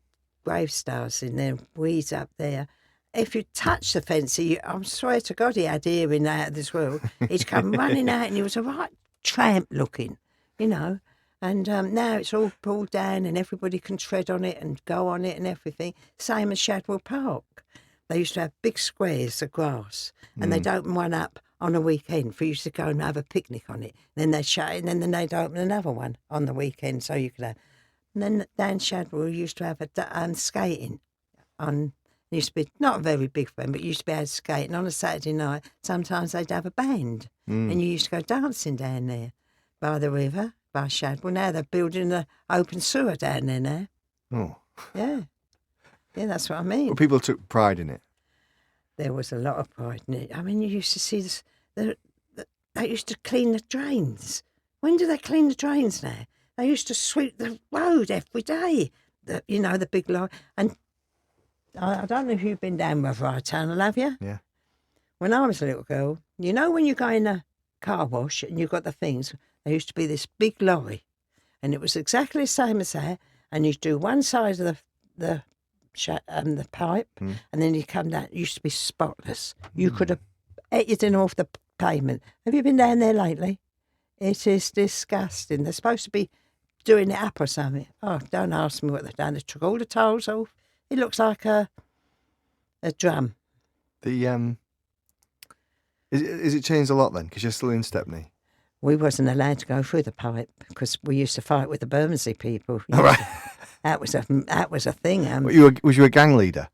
gravestars in there, weeds up there. If you touch the fence, I swear to God he had hearing out of this world. He'd come running out and he was a right tramp looking, you know. And now it's all pulled down and everybody can tread on it and go on it and everything. Same as Shadwell Park. They used to have big squares of grass and they'd open one up on a weekend for you to go and have a picnic on it. Then they'd shut it and then they'd open another one on the weekend so you could have. And then down Shadwell used to have a skating on. It used to be not a very big one, but used to be able to skate. And on a Saturday night, sometimes they'd have a band. And you used to go dancing down there by the river, by Shadwell. Now they're building an open sewer down there now. Oh. Yeah. Yeah, that's what I mean. Well, people took pride in it. There was a lot of pride in it. I mean, you used to see this. They used to clean the drains. When do they clean the drains now? They used to sweep the road every day. The big line. And I don't know if you've been down River Tunnel, have you? Yeah. When I was a little girl, you know when you go in a car wash and you've got the things, there used to be this big lorry. And it was exactly the same as that. And you'd do one side of the pipe, and then you come down. It used to be spotless. You could have ate your dinner off the pavement. Have you been down there lately? It is disgusting. They're supposed to be doing it up or something. Oh, don't ask me what they've done. They took all the tiles off. It looks like a drum. Is it changed a lot then? Because you're still in Stepney. We wasn't allowed to go through the pipe because we used to fight with the Bermondsey people. All right. That was a thing. Was you a gang leader?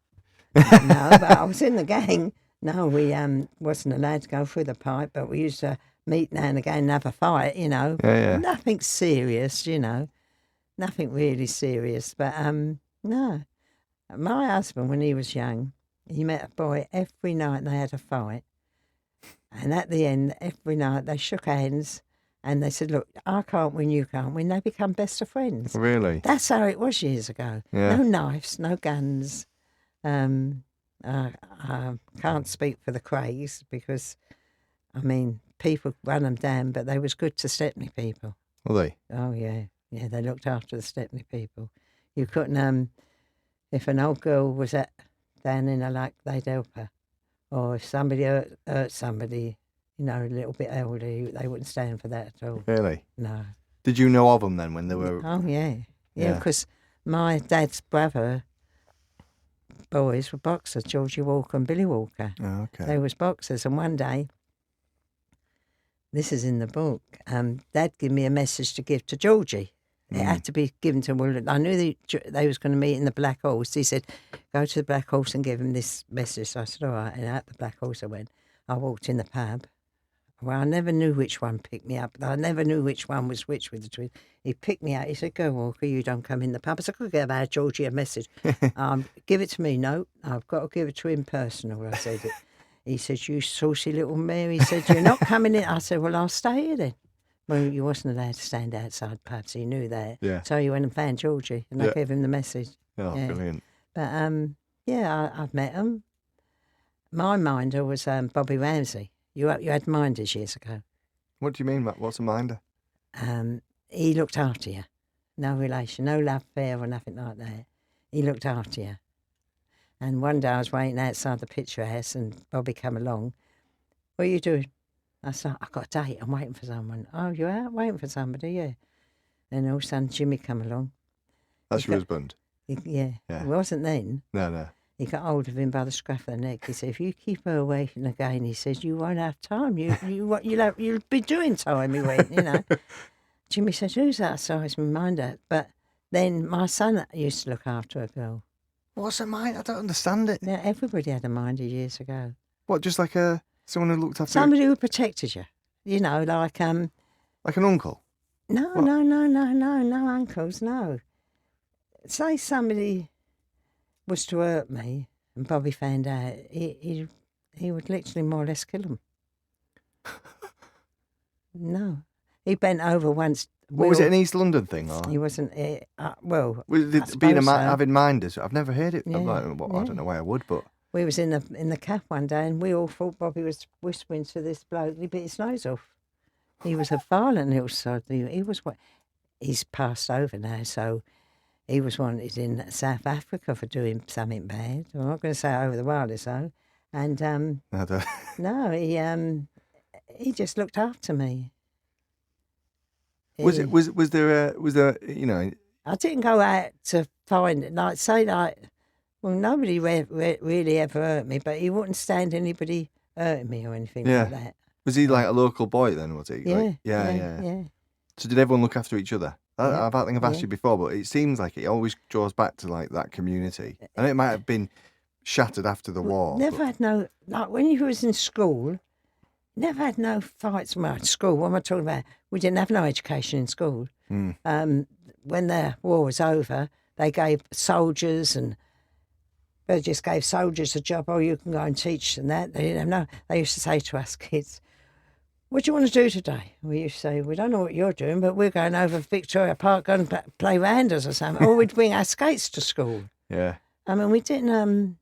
No, but I was in the gang. No, we wasn't allowed to go through the pipe, but we used to meet now and again and have a fight, you know. Yeah. Nothing serious, you know. Nothing really serious. But no. My husband, when he was young, he met a boy every night and they had a fight. And at the end, every night they shook hands and they said, look, I can't win, you can't win. They become best of friends. Really? That's how it was years ago. Yeah. No knives, no guns. I can't speak for the Craigs because, I mean, people run them down, but they was good to Stepney people. Were they? Oh, yeah. Yeah, they looked after the Stepney people. You couldn't, if an old girl was down in a lake, they'd help her. Or if somebody hurt somebody, you know, a little bit elderly, they wouldn't stand for that at all. Really? No. Did you know of them then when they were? Oh, yeah. Yeah, Yeah. because my dad's brother boys were boxers, Georgie Walker and Billy Walker. Oh, okay. They was boxers, and one day, this is in the book, Dad gave me a message to give to Georgie. It had to be given to him. Well, I knew they was going to meet in the Black Horse. He said, go to the Black Horse and give him this message. So I said, all right. And out the Black Horse I went. I walked in the pub. Well, I never knew which one picked me up. I never knew which one was which with the twins. He picked me out. He said, "Go, Walker, you don't come in the pub." I said, "I could give out Georgie a message." Give it to me. No, I've got to give it to him personal. I said it. He said, "You saucy little Maire." He said, "You're not coming in." I said, "Well, I'll stay here then." Well, you wasn't allowed to stand outside pubs. He knew that. Yeah. So he went and found Georgie, and I gave him the message. Oh, yeah. Brilliant. But, I've met him. My minder was Bobby Ramsey. You had minders years ago. What do you mean? What's a minder? He looked after you. No relation, no love affair or nothing like that. He looked after you. And one day I was waiting outside the picture house and Bobby come along. "What are you doing?" I said, "I've got a date. I'm waiting for someone." "Oh, you're out waiting for somebody, yeah." And all of a sudden Jimmy come along. That's your husband? Yeah. It wasn't then. No. He got hold of him by the scruff of the neck. He said, "If you keep her waiting again," he says, "you won't have time. You'll be doing time." He went, you know. Jimmy said, "Who's that?" So I was minder. But then my son used to look after a girl. What's a minder? I don't understand it. Now, everybody had a minder years ago. What, just like someone who looked after Somebody who protected you. You know, like like an uncle? No, What? no uncles, no. Say somebody was to hurt me and Bobby found out, he would literally more or less kill him. No. He bent over once. What, was it an East London thing? Or? He wasn't, well, Was it I being suppose so. having minders? I've never heard it. Yeah, I don't know why I would, but... We was in the cab one day and we all thought Bobby was whispering to this bloke. He bit his nose off. He was a violent little sod. He's passed over now, so he was wanted in South Africa for doing something bad. I'm not going to say over the wireless though. And no, he just looked after me. Was there you know? I didn't go out to find it. Well, nobody really ever hurt me, but he wouldn't stand anybody hurting me or anything like that. Was he like a local boy then, was he? Yeah, Yeah. So did everyone look after each other? I think I've asked you before, but it seems like it always draws back to like that community. And it might have been shattered after the war. Never had no, like when you was in school, never had no fights. Well, at school, what am I talking about? We didn't have no education in school. When the war was over, they gave soldiers and they just gave soldiers a job. "Oh, you can go and teach," and that. They didn't have They used to say to us kids, "What do you want to do today?" We used to say, "We don't know what you're doing, but we're going over to Victoria Park and play rounders or something." Or we'd bring our skates to school. Yeah. I mean, we didn't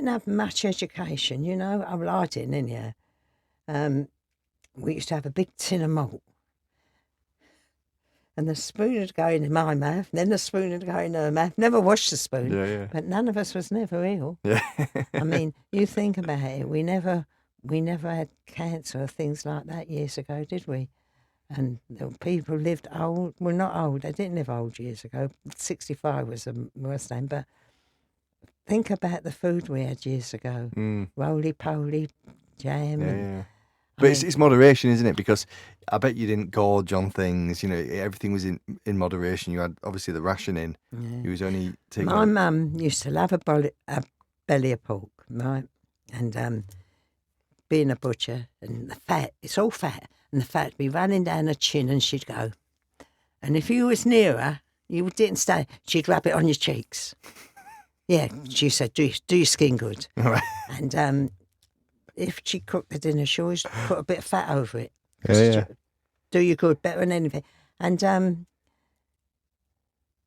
have much education, you know. Well, I didn't, anyhow. We used to have a big tin of malt. And the spoon would go in my mouth, and then the spoon would go in her mouth. Never washed the spoon. Yeah. But none of us was never ill. Yeah. I mean, you think about it. We never had cancer or things like that years ago, did we? And people lived old. Well, not old. They didn't live old years ago. 65 was the worst name. But think about the food we had years ago. Roly-poly, jam. Yeah. But it's moderation, isn't it? Because I bet you didn't gorge on things. You know, everything was in moderation. You had obviously the rationing. Yeah. You was only taking. My mum used to love a belly of pork, right? And being a butcher, and the fat, it's all fat, and the fat would be running down her chin, and she'd go. And if you was near her, you didn't stay. She'd rub it on your cheeks. Yeah, she said, "Do your skin good." All right. And if she cooked the dinner, she always put a bit of fat over it. Yeah. Do you good, better than anything. And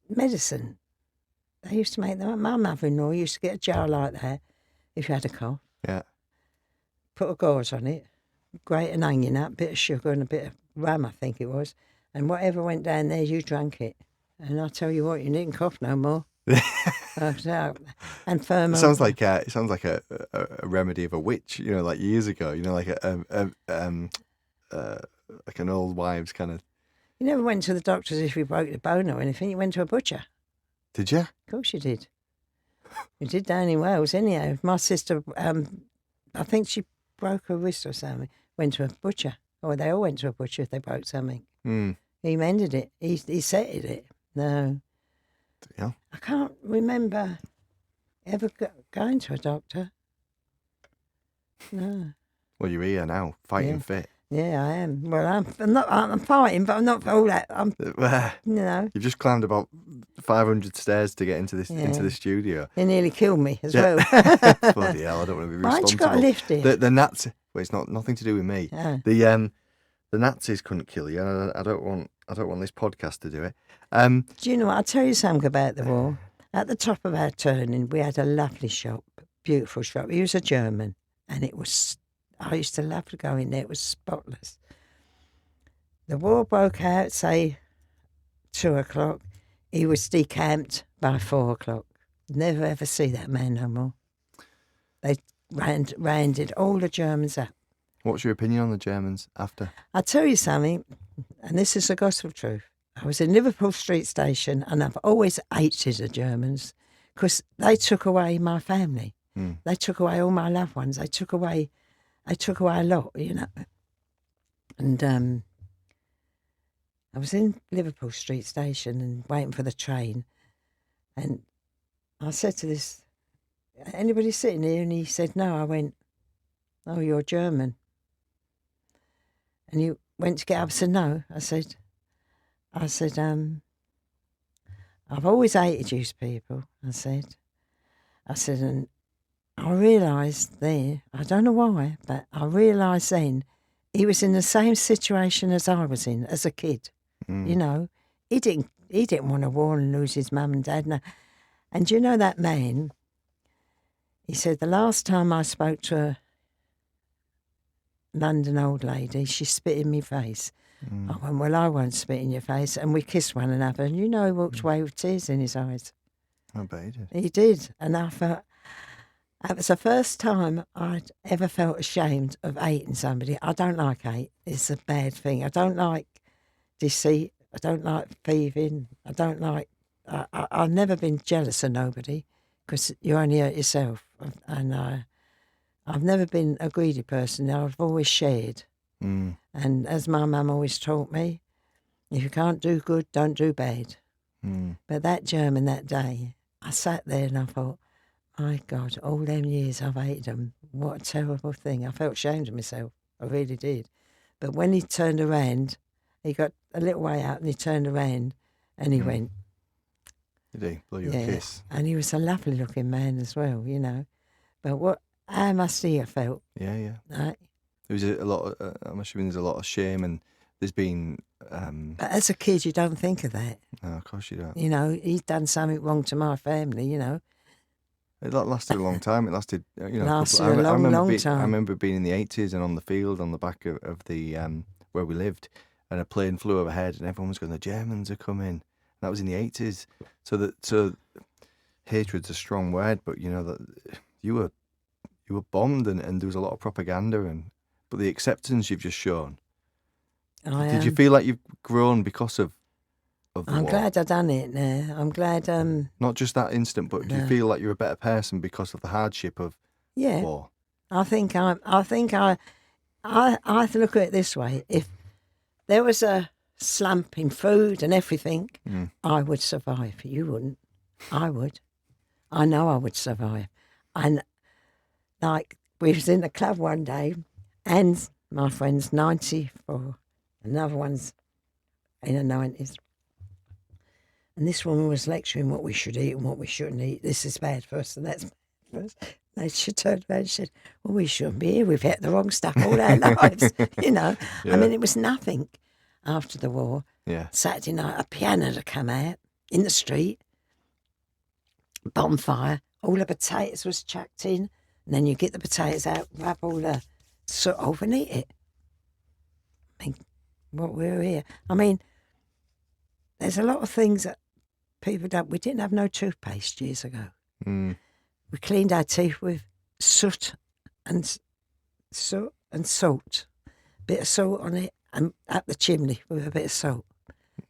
medicine. They used to make them. My mother-in-law used to get a jar like that if you had a cough. Yeah. Put a gauze on it, grate an onion up, bit of sugar and a bit of rum, I think it was. And whatever went down there, you drank it. And I tell you what, you needn't cough no more. And firm. It sounds like a remedy of a witch, you know, like years ago. You know, like like an old wives kind of. You never went to the doctors if you broke the bone or anything. You went to a butcher. Did you? Of course you did. You did down in Wales, anyhow. My sister, I think she broke her wrist or something. Went to a butcher, or they all went to a butcher if they broke something. He mended it. He setted it. No. Yeah. I can't remember ever going to a doctor. No. Well, you're here now, fighting fit. Yeah, I am. Well, I'm fighting, but I'm not for all that. You've just climbed about 500 stairs to get into the studio. They nearly killed me as Yeah. well. Bloody hell, I don't want to be Why'd responsible. you got to lift it? The Nazi. Well, it's nothing to do with me. Yeah. The Nazis couldn't kill you. And I don't want this podcast to do it. Do you know what? I'll tell you something about the war. At the top of our turning, we had a lovely shop, beautiful shop. He was a German, and I used to love to go in there. It was spotless. The war broke out, say, 2:00. He was decamped by 4:00. Never ever see that man no more. They rounded all the Germans up. What's your opinion on the Germans after? I'll tell you something, and this is the gospel truth. I was in Liverpool Street Station, and I've always hated the Germans because they took away my family. They took away all my loved ones. They took away a lot, you know. And I was in Liverpool Street Station and waiting for the train, and I said to this, anybody sitting here? And he said, no. I went, oh, you're German. And you went to get up. I said, no. I said, I've always hated you people. I said, and I realised there, I don't know why, but I realised then he was in the same situation as I was in as a kid. You know, he didn't want to war and lose his mum and dad. No. And you know that man, he said, the last time I spoke to a London old lady, she spit in my face. I went, well, I won't spit in your face. And we kissed one another. And you know, he walked away with tears in his eyes. I bet he did. He did. And I felt, it was the first time I'd ever felt ashamed of hating somebody. I don't like hate. It's a bad thing. I don't like deceit. I don't like thieving. I don't like, I've never been jealous of nobody because you only hurt yourself. And I've never been a greedy person. I've always shared. And as my mum always taught me, if you can't do good, don't do bad. But that German that day, I sat there and I thought, my God, all them years I've hated them. What a terrible thing. I felt ashamed of myself. I really did. But when he turned around, he got a little way out and he turned around and he went. Did he? Blow you a kiss. And he was a lovely looking man as well, you know. But how must he have felt? Yeah. Right? There was a lot of, I'm assuming there's a lot of shame and there's been... But as a kid, you don't think of that. No, of course you don't. You know, he's done something wrong to my family, you know. It lasted a long time. It lasted, you know, a long time. I remember being in the 80s and on the field on the back of the where we lived, and a plane flew overhead, and everyone was going, "The Germans are coming." And that was in the 80s. So hatred's a strong word, but you know that you were bombed, and there was a lot of propaganda, but the acceptance you've just shown. Did you feel like you've grown because of the I'm war? glad I done it now. I'm glad. Not just that instant, but do you feel like you're a better person because of the hardship of war? I think I look at it this way. If there was a slump in food and everything, I would survive. You wouldn't. I would. I know I would survive. And like we was in the club one day, and my friend's 94, another one's in her 90s. And this woman was lecturing what we should eat and what we shouldn't eat. This is bad for us and that's bad for us. And she turned around and said, well, we shouldn't be here. We've had the wrong stuff all our lives, you know. Yeah. I mean, it was nothing after the war. Yeah. Saturday night, a piano to come out in the street, bonfire, all the potatoes was chucked in, and then you get the potatoes out, rub all the soot off and eat it. I mean, what we were here. I mean, there's a lot of things that people don't. We didn't have no toothpaste years ago. We cleaned our teeth with soot and salt, bit of salt on it, and up the chimney with a bit of salt.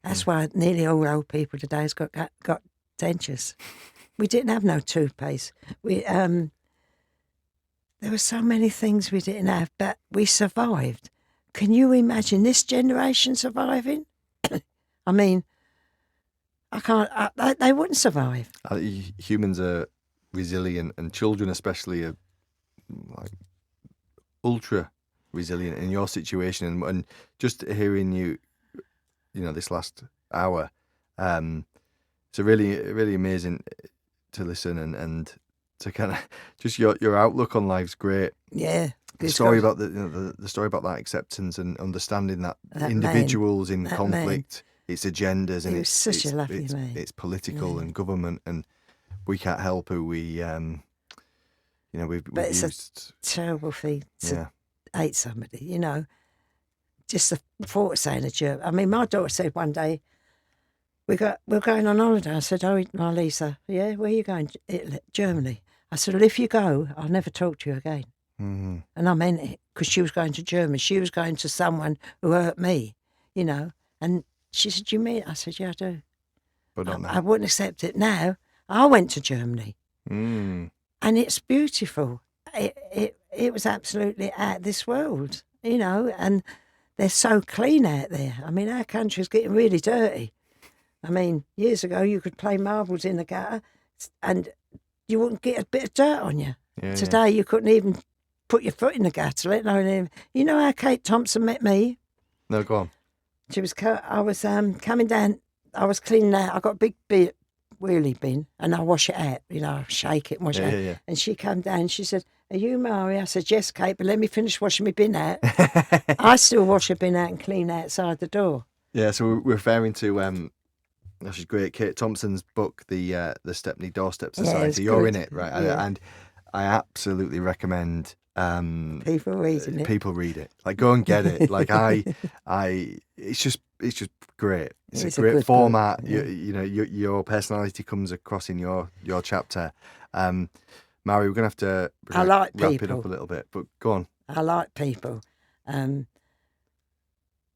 That's why nearly all old people today has got dentures. We didn't have no toothpaste. There were so many things we didn't have, but we survived. Can you imagine this generation surviving? I mean, I can't. They wouldn't survive. Humans are resilient, and children especially are like ultra resilient in your situation, and just hearing you, this last hour, it's a really amazing to listen and to kind of just your outlook on life's great. Yeah. The story about the story about that acceptance and understanding that individuals in conflict, its agendas, and it's political and government, and we can't help who we But it's a terrible thing to hate somebody, Just the thought of saying a German. I mean, my daughter said one day, we're going on holiday. I said, oh, Marlisa, yeah, where are you going? Italy, Germany. I said, well, if you go, I'll never talk to you again. Mm-hmm. And I meant it, because she was going to Germany. She was going to someone who hurt me, And she said, do you mean it? I said, yeah, I do. But I wouldn't accept it now. I went to Germany. Mm. And it's beautiful. It was absolutely out of this world, and they're so clean out there. I mean, our country's getting really dirty. I mean, years ago you could play marbles in the gutter and you wouldn't get a bit of dirt on you. Yeah, Today you couldn't even put your foot in the gutter, let alone... You know how Kate Thompson met me? No, go on. I was coming down, I was cleaning out, I got a big wheelie bin, and I wash it out, I shake it and wash it out. Yeah. And she came down and she said, are you Maire? I said, yes, Kate, but let me finish washing my bin out. I still wash a bin out and clean outside the door. Yeah, so we're referring to, she's great, Kate Thompson's book, the Stepney Doorstep Society. You're in it, right? Yeah. And I absolutely recommend people reading it. People read it. Like, go and get it. Like, it's just great. It's a great format. Yeah. Your personality comes across in your chapter. Maire, we're going to have to wrap it up a little bit, but go on. I like people.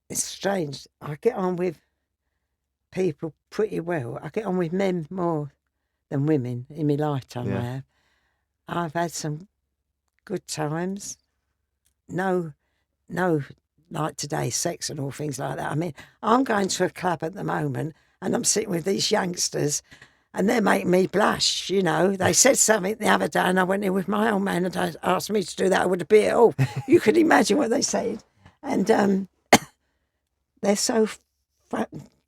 It's strange. I get on with people pretty well. I get on with men more than women in my lifetime. Yeah. I have. I've had some good times. No, like today, sex and all things like that. I mean, I'm going to a club at the moment and I'm sitting with these youngsters and they're making me blush, They said something the other day and I went in with my old man and they asked me to do that with a beer. Oh, you could imagine what they said. And they're so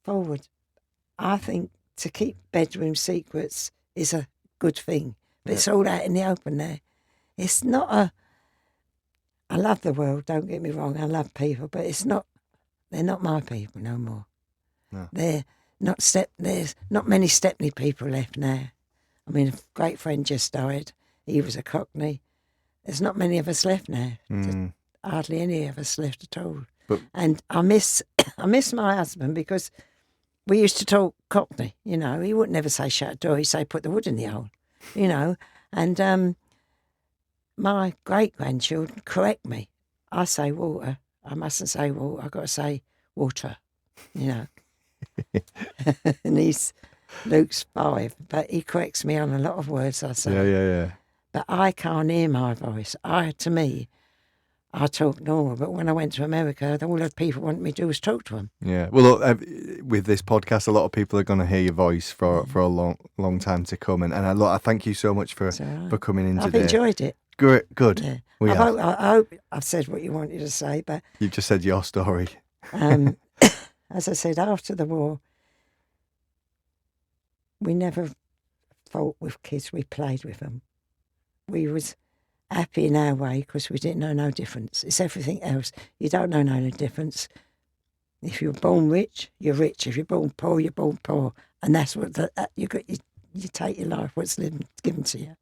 forward. I think to keep bedroom secrets is a good thing. But it's all out in the open there. It's not I love the world, don't get me wrong. I love people, but they're not my people no more. No. There's not many Stepney people left now. I mean, a great friend just died. He was a Cockney. There's not many of us left now. Hardly any of us left at all. And I miss my husband because we used to talk Cockney, He would never say shut the door. He'd say put the wood in the hole, And my great-grandchildren correct me. I say water. I mustn't say water. I've got to say water, And Luke's 5, but he corrects me on a lot of words I say. Yeah. But I can't hear my voice. I talk normal, but when I went to America, all the people wanted me to do was talk to them. Yeah. Well, look, with this podcast, a lot of people are going to hear your voice for a long time to come. And I thank you so much for coming in today. I've enjoyed it. Good. Yeah. I hope I've said what you wanted to say, but... You've just said your story. As I said, after the war, we never fought with kids. We played with them. We was happy in our way because we didn't know no difference. It's everything else. You don't know no difference. If you're born rich, you're rich. If you're born poor, you're born poor. And that's what you take your life, what's given to you.